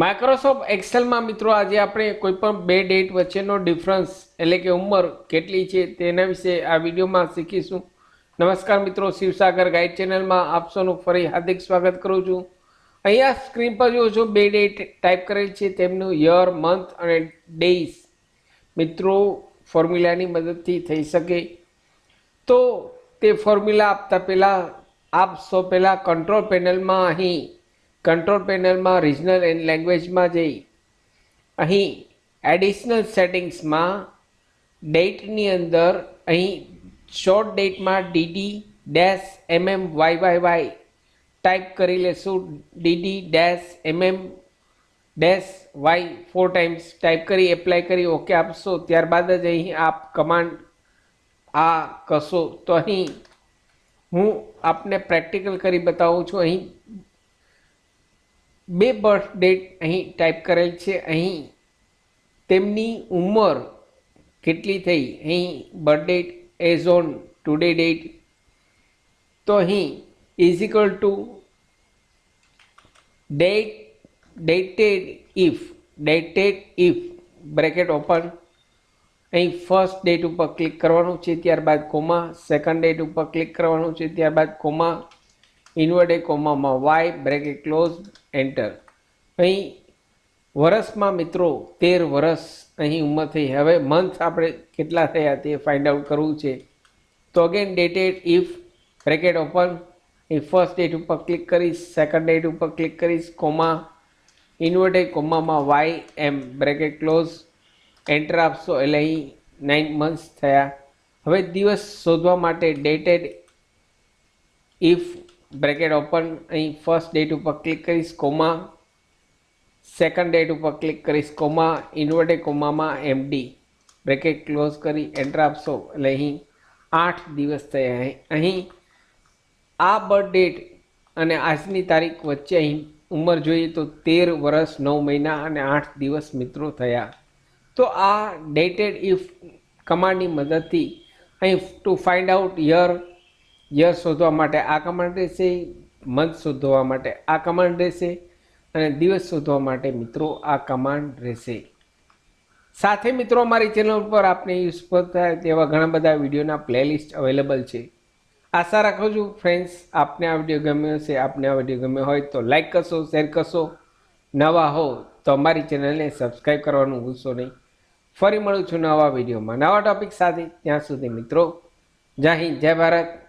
Microsoft એક્સેલમાં મિત્રો આજે આપણે કોઈ પણ બે ડેટ વચ્ચેનો ડિફરન્સ એટલે કે ઉંમર કેટલી છે તેના વિશે આ વિડીયોમાં શીખીશું. નમસ્કાર મિત્રો, શિવસાગર ગાઈડ ચેનલમાં આપ સૌનું ફરી હાર્દિક સ્વાગત કરું છું. અહીંયા સ્ક્રીન પર જો છો બે ડેટ ટાઈપ કરેલ છે, તેમનું યર, મંથ અને ડેઝ મિત્રો ફોર્મ્યુલાની મદદથી થઈ શકે. તો તે ફોર્મ્યુલા આપતા પહેલાં આપ સૌ પહેલાં કંટ્રોલ પેનલમાં કંટ્રોલ પેનલમાં રિજનલ એન્ડ લેંગ્વેજમાં જઈ અહીં એડિશનલ સેટિંગ્સમાં ડેટની અંદર અહીં શોર્ટ ડેટમાં DD-MMYYY ટાઈપ કરી લેશું. DD-MMY 4 ટાઈમ્સ ટાઈપ કરી એપ્લાય કરી ઓકે આપશો. ત્યારબાદ જ અહીં આપ કમાન્ડ આ કરશો તો અહીં હું આપને પ્રેક્ટિકલ કરી બતાવું છું. અહીં બે બર્થ ડેટ અહીં ટાઈપ કરેલ છે. અહીં તેમની ઉંમર કેટલી થઈ, અહીં birth date as on today date, તો અહીં is equal to dated if bracket open, અહીં ફર્સ્ટ ડેટ ઉપર ક્લિક કરવાનું છે, ત્યારબાદ કોમા, સેકન્ડ ડેટ ઉપર ક્લિક કરવાનું છે, ત્યારબાદ કોમા, ઇન્વર્ટેડ કોમામાં વાય બ્રેકેટ ક્લોઝ, એન્ટર. અહીં વર્ષમાં મિત્રો 13 વર્ષ અહીં ઉંમર થઈ. હવે મંથ આપણે કેટલા થયા તે ફાઇન્ડ આઉટ કરવું છે. તો again dated if bracket open, અહીં ફર્સ્ટ ડેટ ઉપર ક્લિક કરીશ, સેકન્ડ ડેટ ઉપર ક્લિક કરીશ, કોમા, ઇન્વર્ટેડ કોમામાં વાય એમ બ્રેકેટ ક્લોઝ, એન્ટર આપશો એટલે અહીં 9 મંથ્સ થયા. હવે દિવસ શોધવા માટે ડેટેડ ઇફ બ્રેકેટ ઓપન, અહીં ફર્સ્ટ ડેટ ઉપર ક્લિક કરીશ, કોમા, સેકન્ડ ડેટ ઉપર ક્લિક કરીશ, કોમા, ઇન્વર્ટેડ કોમામાં એમડી બ્રેકેટ ક્લોઝ કરી એન્ટર આપશો એટલે અહીં 8 દિવસ થયા. અહીં આ બર્થ ડેટ અને આજની તારીખ વચ્ચે અહીં ઉંમર જોઈએ તો 13 વર્ષ 9 મહિના અને 8 દિવસ મિત્રો થયા. તો આ ડેટેડ ઇફ કમાન્ડની મદદથી અહીં ટુ ફાઇન્ડ આઉટ યર શોધવા માટે આ કમાન્ડ રહેશે, મંથ શોધવા માટે આ કમાન્ડ રહેશે અને દિવસ શોધવા માટે મિત્રો આ કમાન્ડ રહેશે. સાથે મિત્રો અમારી ચેનલ ઉપર આપને યુઝફુલ થાય તેવા ઘણા બધા વિડીયોના પ્લેલિસ્ટ અવેલેબલ છે. આશા રાખું છું ફ્રેન્ડ્સ આપને આ વિડીયો ગમ્યો હશે. આપને આ વિડીયો ગમ્યો હોય તો લાઈક કરશો, શેર કરશો. નવા હો તો અમારી ચેનલને સબસ્ક્રાઈબ કરવાનું ભૂલશો નહીં. ફરી મળું છું નવા વિડીયોમાં નવા ટોપિક સાથે. ત્યાં સુધી મિત્રો જય હિન્દ, જય ભારત.